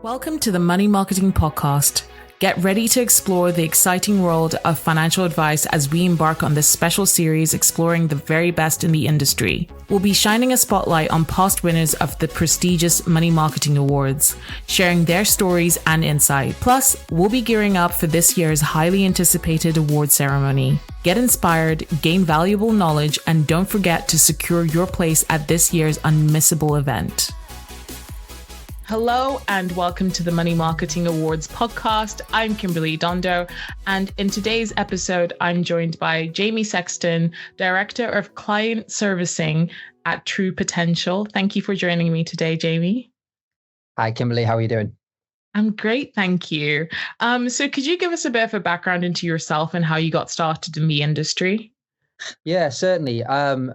Welcome to the Money Marketing Podcast. Get ready to explore the exciting world of financial advice as we embark on this special series exploring the very best in the industry. We'll be shining a spotlight on past winners of the prestigious Money Marketing Awards, sharing their stories and insight. Plus, we'll be gearing up for this year's highly anticipated award ceremony. Get inspired, gain valuable knowledge, and don't forget to secure your place at this year's unmissable event. Hello and welcome to the Money Marketing Awards podcast. I'm Kimberly Dondo, and in today's episode, I'm joined by Jamie Sexton, Director of Client Servicing at True Potential. Thank you for joining me today, Jamie. Hi, Kimberly. How are you doing? I'm great, thank you. So could you give us a bit of a background into yourself and how you got started in the industry? Yeah, certainly. I'm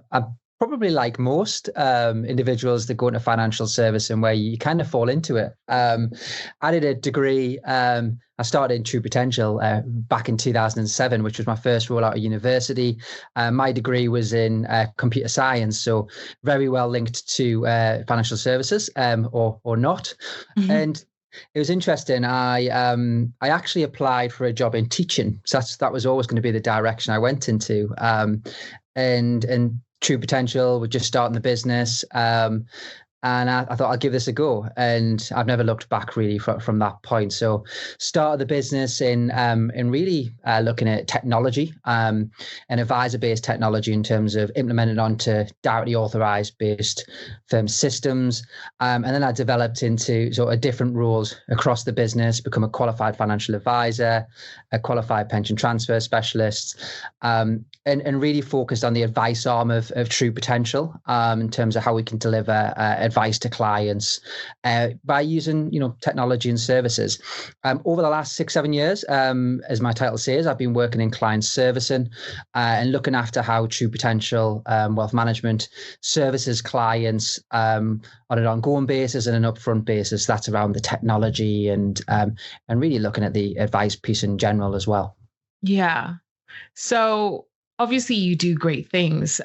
probably like most individuals that go into financial servicing where you kind of fall into it. I did a degree. I started in True Potential back in 2007, which was my first role out of university. My degree was in computer science, so very well linked to financial services or not. Mm-hmm. And it was interesting. I actually applied for a job in teaching. So that was always going to be the direction I went into. And True Potential, we're just starting the business. And I thought I'd give this a go, and I've never looked back really from that point. So started the business in really looking at technology and advisor-based technology in terms of implementing onto directly authorized based firm systems. And then I developed into sort of different roles across the business, become a qualified financial advisor, a qualified pension transfer specialist, and really focused on the advice arm of True Potential in terms of how we can deliver advice to clients by using technology and services. Over the last 6-7 years, as my title says, I've been working in client servicing and looking after how True Potential Wealth Management services clients on an ongoing basis and an upfront basis. That's around the technology and really looking at the advice piece in general as well. Yeah. So obviously you do great things,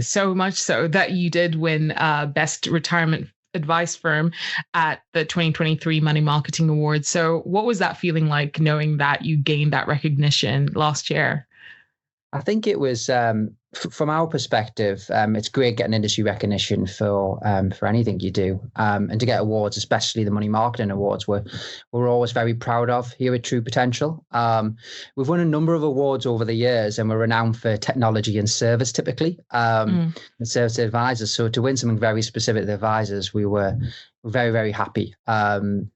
so much so that you did win Best Retirement Advice Firm at the 2023 Money Marketing Awards. So what was that feeling like, knowing that you gained that recognition last year? I think it was, from our perspective, it's great getting industry recognition for anything you do, and to get awards, especially the Money Marketing Awards, we're always very proud of here at True Potential. We've won a number of awards over the years, and we're renowned for technology and service, typically, and service to advisors. So to win something very specific to advisors, we were very, very happy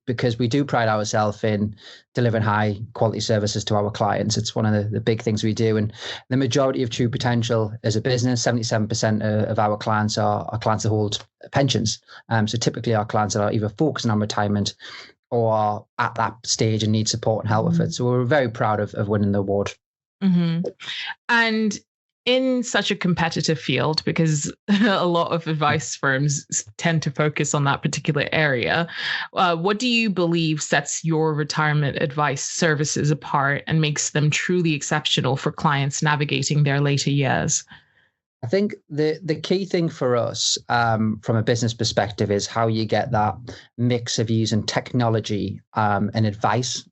because we do pride ourselves in delivering high quality services to our clients. It's one of the big things we do. And the majority of True Potential as a business, 77% of our clients are clients that hold pensions. So typically our clients are either focusing on retirement or are at that stage and need support and help with it. So we're very proud of winning the award. Mm-hmm. And in such a competitive field, because a lot of advice firms tend to focus on that particular area, what do you believe sets your retirement advice services apart and makes them truly exceptional for clients navigating their later years? I think the key thing for us from a business perspective is how you get that mix of using technology and advice.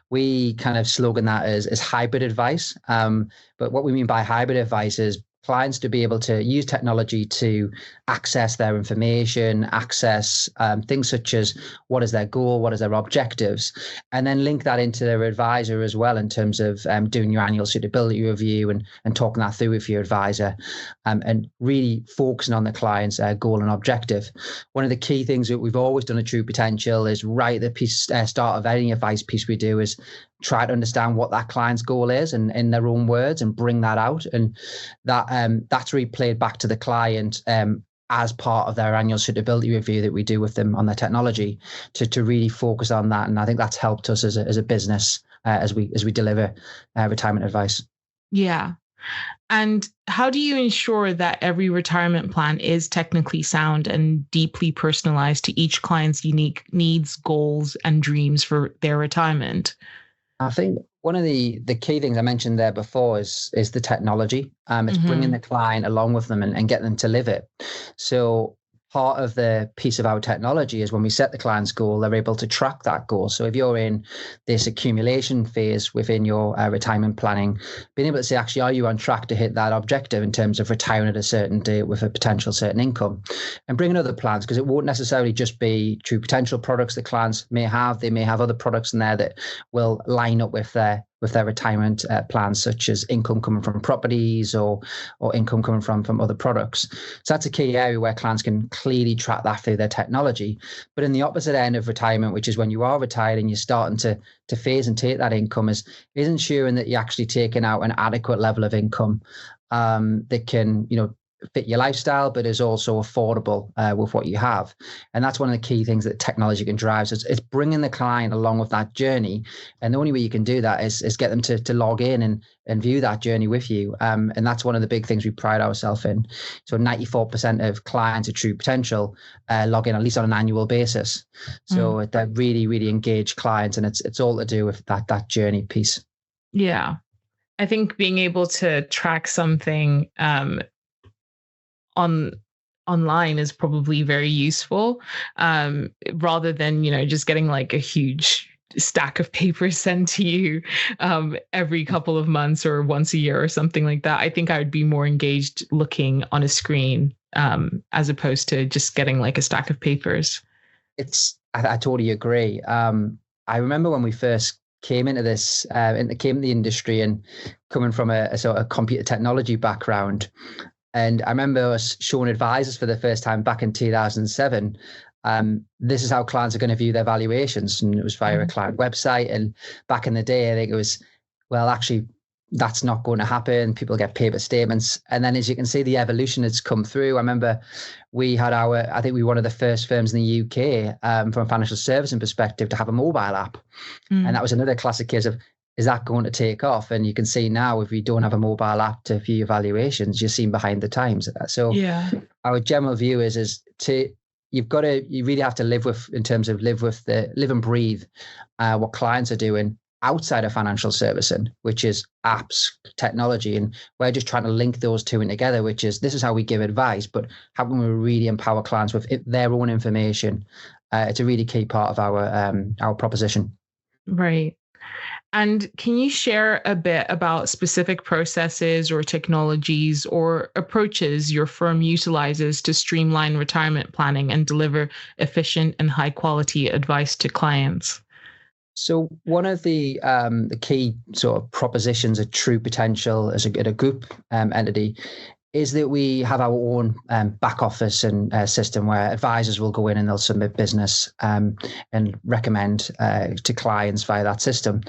We kind of slogan that as hybrid advice. But what we mean by hybrid advice is clients to be able to use technology to access their information, access things such as what is their goal, what is their objectives, and then link that into their advisor as well in terms of doing your annual suitability review and talking that through with your advisor and really focusing on the client's goal and objective. One of the key things that we've always done at True Potential is right at the start of any advice piece we do is try to understand what that client's goal is and in their own words and bring that out. And that's really played back to the client as part of their annual suitability review that we do with them on their technology to really focus on that. And I think that's helped us as a business as we deliver retirement advice. Yeah. And how do you ensure that every retirement plan is technically sound and deeply personalized to each client's unique needs, goals, and dreams for their retirement? I think one of the key things I mentioned there before is the technology. It's bringing the client along with them and getting them to live it. So part of the piece of our technology is when we set the client's goal, they're able to track that goal. So if you're in this accumulation phase within your retirement planning, being able to say, actually, are you on track to hit that objective in terms of retiring at a certain date with a potential certain income, and bringing other plans, because it won't necessarily just be true potential products that clients may have. They may have other products in there that will line up with their retirement plans, such as income coming from properties or income coming from other products. So that's a key area where clients can clearly track that through their technology. But in the opposite end of retirement, which is when you are retired and you're starting to phase and take that income, is ensuring that you're actually taking out an adequate level of income that can, fit your lifestyle, but is also affordable with what you have. And that's one of the key things that technology can drive. So it's bringing the client along with that journey. And the only way you can do that is get them to log in and view that journey with you. And that's one of the big things we pride ourselves in. So 94% of clients at True Potential log in at least on an annual basis. So they're really, really engaged clients, and it's all to do with that journey piece. Yeah. I think being able to track something online is probably very useful, rather than just getting like a huge stack of papers sent to you every couple of months or once a year or something like that. I think I would be more engaged looking on a screen as opposed to just getting like a stack of papers. I totally agree. I remember when we first came into this, came in the industry, and coming from a sort of computer technology background. And I remember us showing advisors for the first time back in 2007. This is how clients are going to view their valuations. And it was via a client website. And back in the day, I think it was, well, actually, that's not going to happen. People get paper statements. And then as you can see, the evolution has come through. I remember we had I think we were one of the first firms in the UK from a financial servicing perspective to have a mobile app. And that was another classic case of, is that going to take off? And you can see now, if we don't have a mobile app to view your valuations, you're seen behind the times. So our general view is you really have to live and breathe what clients are doing outside of financial servicing, which is apps, technology. And we're just trying to link those two in together, which is, this is how we give advice, but how can we really empower clients with their own information? It's a really key part of our proposition. Right. And can you share a bit about specific processes or technologies or approaches your firm utilizes to streamline retirement planning and deliver efficient and high quality advice to clients? So one of the key sort of propositions at True Potential as a group entity is that we have our own back office and system where advisors will go in and they'll submit business and recommend to clients via that system.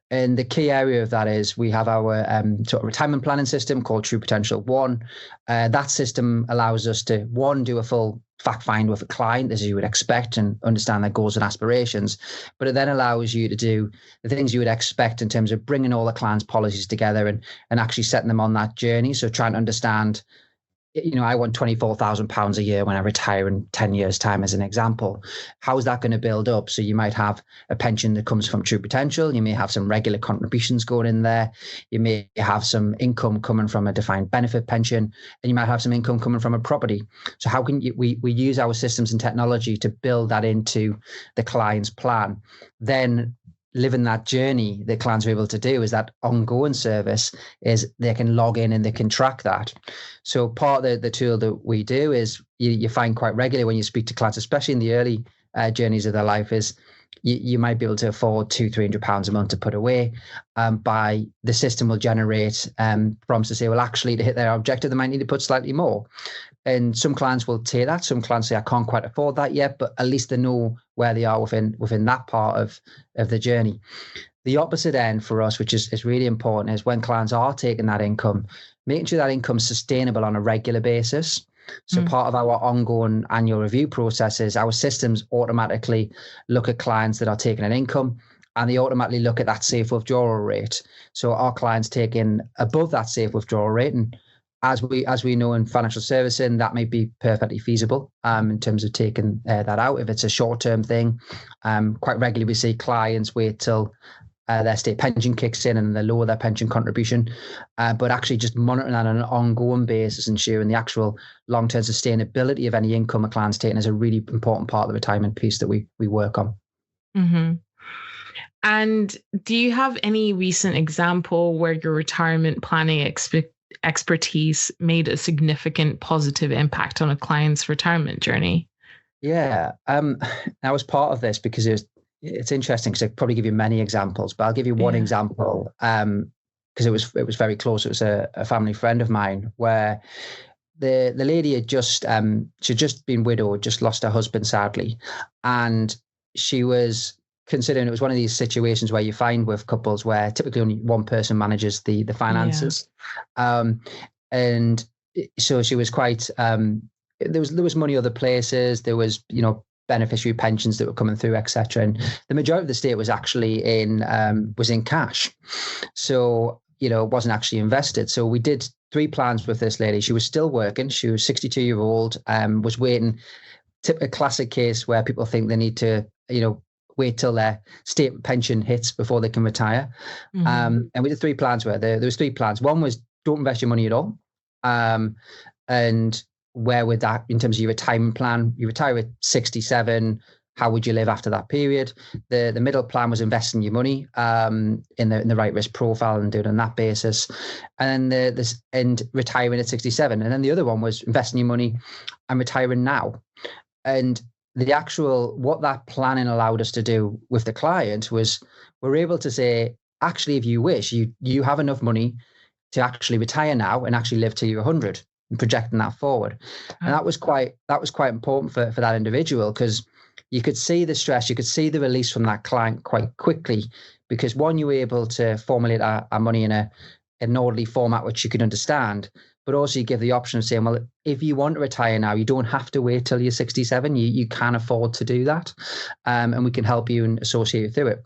And the key area of that is we have our sort of retirement planning system called True Potential One. That system allows us to, one, do a full fact find with a client, as you would expect, and understand their goals and aspirations. But it then allows you to do the things you would expect in terms of bringing all the clients' policies together and actually setting them on that journey. So trying to understand, I want £24,000 a year when I retire in 10 years' time, as an example. How is that going to build up? So you might have a pension that comes from True Potential. You may have some regular contributions going in there. You may have some income coming from a defined benefit pension, and you might have some income coming from a property. So how can we use our systems and technology to build that into the client's plan? Then living that journey that clients are able to do is that ongoing service is they can log in and they can track that. So part of the tool that we do is you find quite regularly when you speak to clients, especially in the early journeys of their life, is you might be able to afford £200-300 a month to put away. By the system will generate prompts to say, well, actually, to hit their objective, they might need to put slightly more. And some clients will take that. Some clients say, I can't quite afford that yet, but at least they know where they are within that part of the journey. The opposite end for us, which is really important, is when clients are taking that income, making sure that income is sustainable on a regular basis. So part of our ongoing annual review process is our systems automatically look at clients that are taking an income, and they automatically look at that safe withdrawal rate. So our clients taking above that safe withdrawal rate, and as we know in financial servicing, that may be perfectly feasible in terms of taking that out. If it's a short-term thing, quite regularly we see clients wait till their state pension kicks in and they lower their pension contribution, but actually just monitoring that on an ongoing basis, ensuring the actual long-term sustainability of any income a client's taking is a really important part of the retirement piece that we work on. Mm-hmm. And do you have any recent example where your retirement planning expertise made a significant positive impact on a client's retirement journey? Yeah, I was part of this because it's interesting because I could probably give you many examples, but I'll give you one example because it was very close. It was a family friend of mine where the lady had she'd just been widowed, just lost her husband sadly, and she was considering, it was one of these situations where you find with couples where typically only one person manages the finances, and so she was quite there was money other places, there was beneficiary pensions that were coming through, etc. And the majority of the estate was actually was in cash, so it wasn't actually invested. So we did 3 plans with this lady. She was still working. She was 62-year-old, was waiting. A classic case where people think they need to wait till their state pension hits before they can retire. Mm-hmm. And we did 3 plans where there was 3 plans. One was don't invest your money at all, and where with that in terms of your retirement plan, you retire at 67, how would you live after that period? The middle plan was investing your money in the right risk profile and do it on that basis, and then retiring at 67. And then the other one was investing your money and retiring now. And what that planning allowed us to do with the client was we're able to say, actually, if you wish, you have enough money to actually retire now and actually live till you're 100, and projecting that forward. And that was quite important for that individual, because you could see the stress, you could see the release from that client quite quickly, because one, you were able to formulate our money in an orderly format which you could understand, but also you give the option of saying, well, if you want to retire now, you don't have to wait till you're 67. You can afford to do that, and we can help you and associate you through it.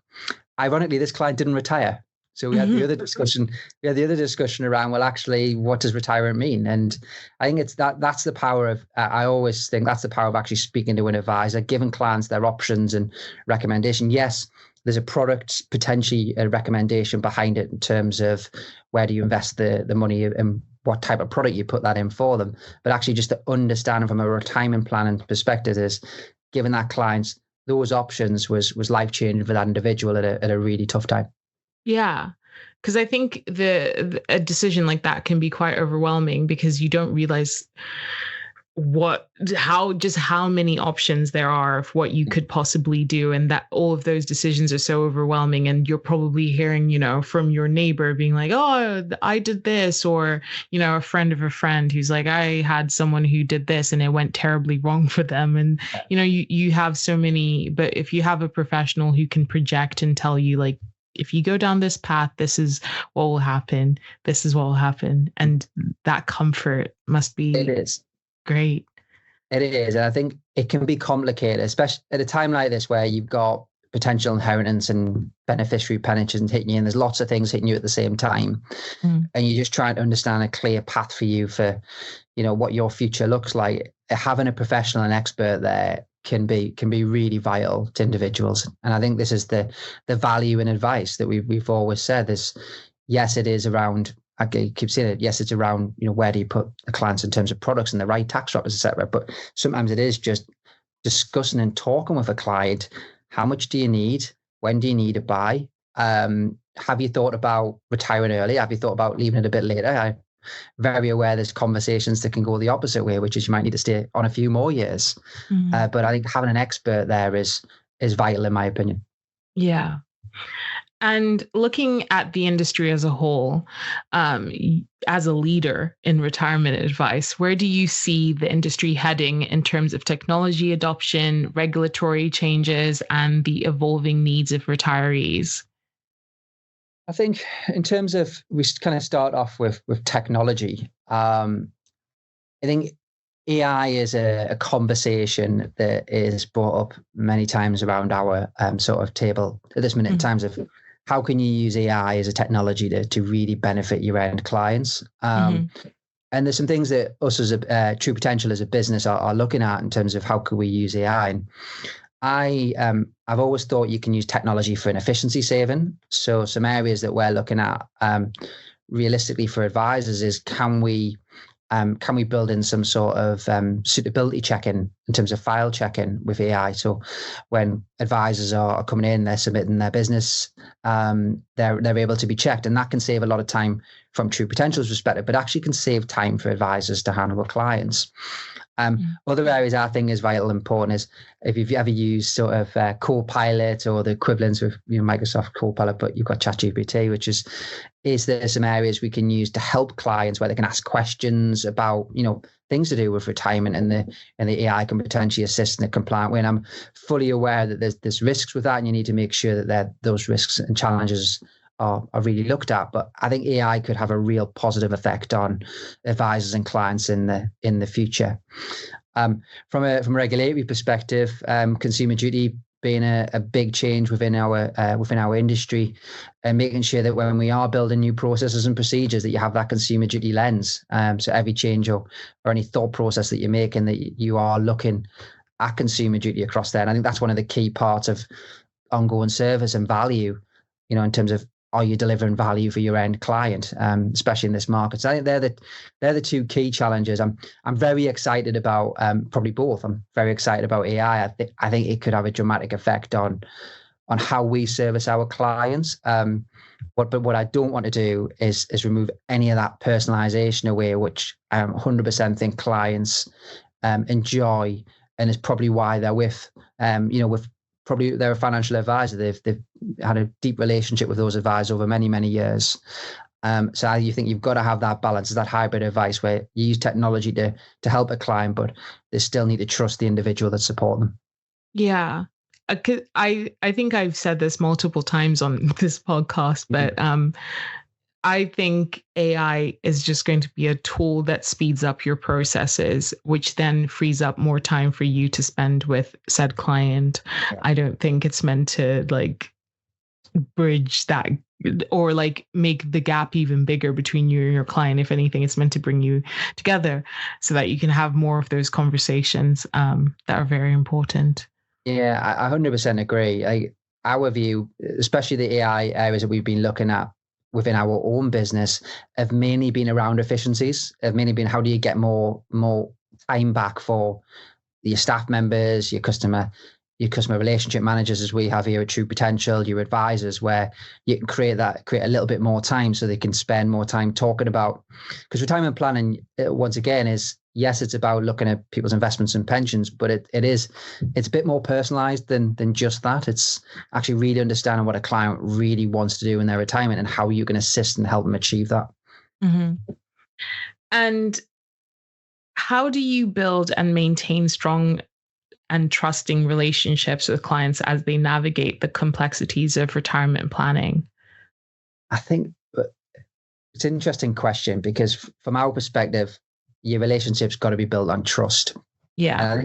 Ironically, this client didn't retire. So we had the other discussion. We had the other discussion around, well, actually, what does retirement mean? And I think that's the power of. I always think that's the power of actually speaking to an advisor, giving clients their options and recommendation. Yes, there's a product, potentially a recommendation behind it in terms of where do you invest the money and what type of product you put that in for them. But actually, just to understand from a retirement planning perspective is giving that clients those options was life changing for that individual at a really tough time. Yeah, because I think a decision like that can be quite overwhelming because you don't realize how many options there are of what you could possibly do, and that all of those decisions are so overwhelming. And you're probably hearing, from your neighbor being like, oh, I did this, or, a friend of a friend who's like, I had someone who did this and it went terribly wrong for them. And, you have so many, but if you have a professional who can project and tell you, like, if you go down this path, this is what will happen. This is what will happen. And that comfort must be great. It is. And I think it can be complicated, especially at a time like this where you've got potential inheritance and beneficiary pensions hitting you, and there's lots of things hitting you at the same time. And you're just trying to understand a clear path for you for, what your future looks like. Having a professional and expert there can be really vital to individuals. And I think this is the value in advice that we've always said is, yes, it is around, I keep saying it, yes, it's around, where do you put the clients in terms of products and the right tax wrappers, etc. But sometimes it is just discussing and talking with a client. How much do you need? When do you need to buy? Have you thought about retiring early? Have you thought about leaving it a bit later? I'm very aware there's conversations that can go the opposite way, which is you might need to stay on a few more years. But I think having an expert there is vital, in my opinion. Yeah. And looking at the industry as a whole, as a leader in retirement advice, where do you see the industry heading in terms of technology adoption, regulatory changes, and the evolving needs of retirees? I think in terms of, we kind of start off with technology. I think AI is a conversation that is brought up many times around our sort of table at this minute in terms of how can you use AI as a technology to really benefit your end clients. And there's some things that us as a True Potential as a business are looking at in terms of how could we use AI. And I've always thought you can use technology for an efficiency saving. So some areas that we're looking at realistically for advisors is can we build in some sort of suitability checking in terms of file checking with AI? So when advisors are coming in, they're submitting their business, they're able to be checked, and that can save a lot of time from True Potential's perspective, but actually can save time for advisors to handle with clients. Other areas I think is vital important is if you've ever used sort of Copilot or the equivalents with Microsoft Copilot, but you've got ChatGPT, which is there some areas we can use to help clients where they can ask questions about things to do with retirement, and the AI can potentially assist in a compliant way. And I'm fully aware that there's risks with that, and you need to make sure that those risks and challenges are really looked at. But I think AI could have a real positive effect on advisors and clients in the future. From a regulatory perspective, consumer duty being a big change within our industry, and making sure that when we are building new processes and procedures, that you have that consumer duty lens. So every change or any thought process that you're making, that you are looking at consumer duty across there. And I think that's one of the key parts of ongoing service and value, in terms of, are you delivering value for your end client, especially in this market? So I think they're the two key challenges. I'm very excited about probably both. I'm very excited about AI. I think it could have a dramatic effect on how we service our clients. But what I don't want to do is remove any of that personalization away, which I 100% think clients enjoy, and is probably why they're with probably they're a financial advisor. They've had a deep relationship with those advisors over many, many years. So you think you've got to have that balance, that hybrid advice where you use technology to help a client, but they still need to trust the individual that support them. Yeah. I think I've said this multiple times on this podcast, but I think AI is just going to be a tool that speeds up your processes, which then frees up more time for you to spend with said client. Yeah. I don't think it's meant to bridge that or make the gap even bigger between you and your client. If anything, it's meant to bring you together so that you can have more of those conversations that are very important. Yeah, I 100% agree. Our view, especially the AI areas that we've been looking at within our own business, have mainly been around efficiencies, have mainly been how do you get more time back for your staff members, your customer relationship managers, as we have here at True Potential, your advisors, where you can create a little bit more time so they can spend more time talking about, because retirement planning, once again, is, yes, it's about looking at people's investments and pensions, but it's a bit more personalized than just that. It's actually really understanding what a client really wants to do in their retirement and how you can assist and help them achieve that. Mm-hmm. And how do you build and maintain strong and trusting relationships with clients as they navigate the complexities of retirement planning? I think it's an interesting question, because from our perspective, your relationship's got to be built on trust. Yeah.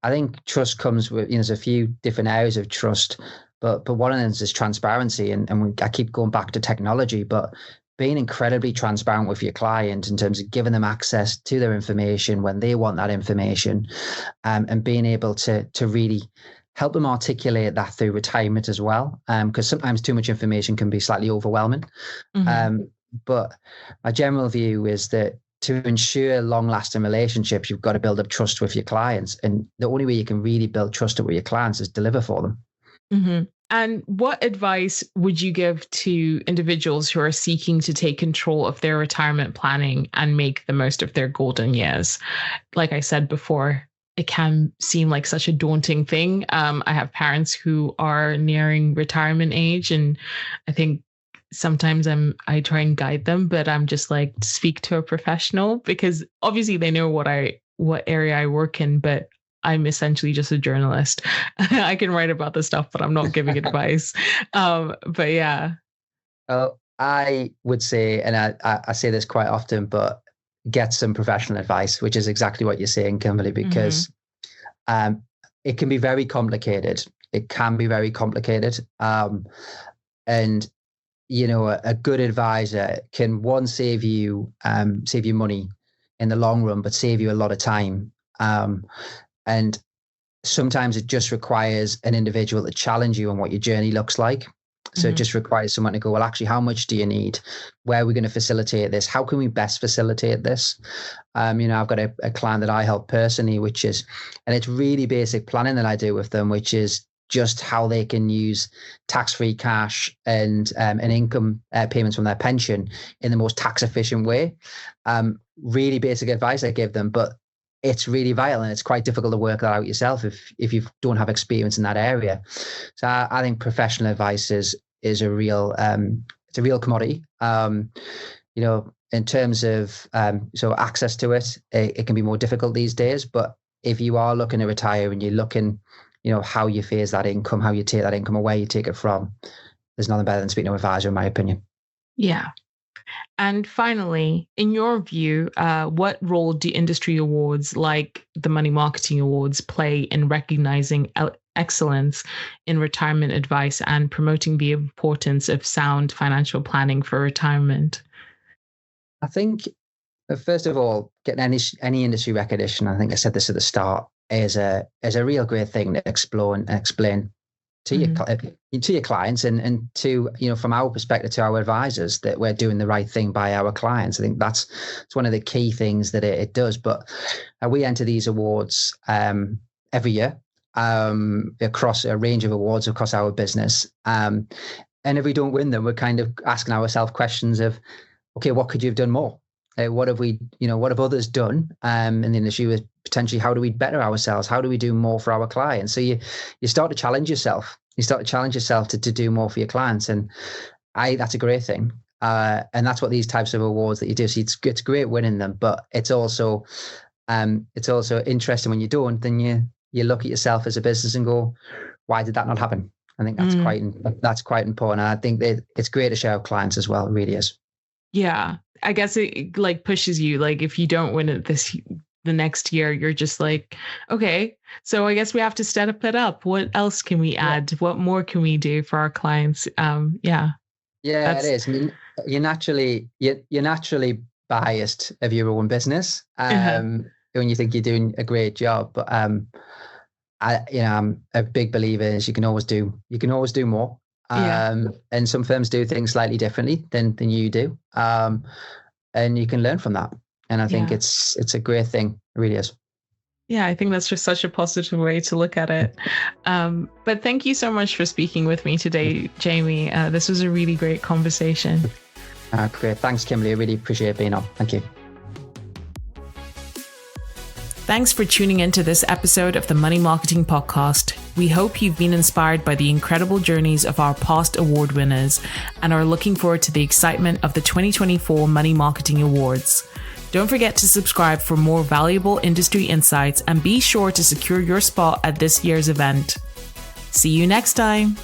I think trust comes with, there's a few different areas of trust, but one of them is transparency. And I keep going back to technology, but being incredibly transparent with your client in terms of giving them access to their information when they want that information, and being able to really help them articulate that through retirement as well. Because sometimes too much information can be slightly overwhelming. Mm-hmm. But my general view is that to ensure long-lasting relationships, you've got to build up trust with your clients. And the only way you can really build trust with your clients is deliver for them. Mm-hmm. And what advice would you give to individuals who are seeking to take control of their retirement planning and make the most of their golden years? Like I said before, it can seem like such a daunting thing. I have parents who are nearing retirement age, and I think sometimes I try and guide them, but I'm just speak to a professional, because obviously they know what area I work in, but I'm essentially just a journalist. I can write about this stuff, but I'm not giving advice. But yeah. I would say, and I say this quite often, but get some professional advice, which is exactly what you're saying, Kimberly, because it can be very complicated. It can be very complicated. And a good advisor can save you money in the long run, but save you a lot of time. And sometimes it just requires an individual to challenge you on what your journey looks like. So it just requires someone to go, well, actually, how much do you need? Where are we going to facilitate this? How can we best facilitate this? I've got a client that I help personally, and it's really basic planning that I do with them, which is just how they can use tax-free cash and income payments from their pension in the most tax efficient way. Really basic advice I give them, but it's really vital, and it's quite difficult to work that out yourself if you don't have experience in that area. So I think professional advice is a real it's a real commodity. In terms of so access to it can be more difficult these days. But if you are looking to retire and you're looking, how you phase that income, how you take that income, or where you take it from, there's nothing better than speaking to an advisor, in my opinion. Yeah. And finally, in your view, what role do industry awards like the Money Marketing Awards play in recognizing excellence in retirement advice and promoting the importance of sound financial planning for retirement? I think, first of all, getting any industry recognition, I think I said this at the start, is a real great thing to explore and explain to your clients and to, from our perspective, to our advisors, that we're doing the right thing by our clients. I think it's one of the key things that it does. But we enter these awards every year across a range of awards across our business. And if we don't win them, we're kind of asking ourselves questions of, okay, what could you have done more? What have others done in the industry with potentially, how do we better ourselves? How do we do more for our clients? So you start to challenge yourself. You start to challenge yourself to do more for your clients. And that's a great thing. And that's what these types of awards that you do. So it's great winning them, but it's also interesting when you don't, then you look at yourself as a business and go, why did that not happen? I think that's quite important. And I think that it's great to share with clients as well. It really is. Yeah. I guess it like pushes you, like if you don't win it the next year, you're just like, okay, so I guess we have to step it up. What else can we add? What more can we do for our clients? Yeah, it is. I mean, you're naturally biased of your own business when you think you're doing a great job. But I'm a big believer is you can always do more. And some firms do things slightly differently than you do. And you can learn from that. And I think it's a great thing. It really is. Yeah, I think that's just such a positive way to look at it. But thank you so much for speaking with me today, Jamie. This was a really great conversation. Great. Thanks, Kimberly. I really appreciate being on. Thank you. Thanks for tuning into this episode of the Money Marketing Podcast. We hope you've been inspired by the incredible journeys of our past award winners and are looking forward to the excitement of the 2024 Money Marketing Awards. Don't forget to subscribe for more valuable industry insights and be sure to secure your spot at this year's event. See you next time.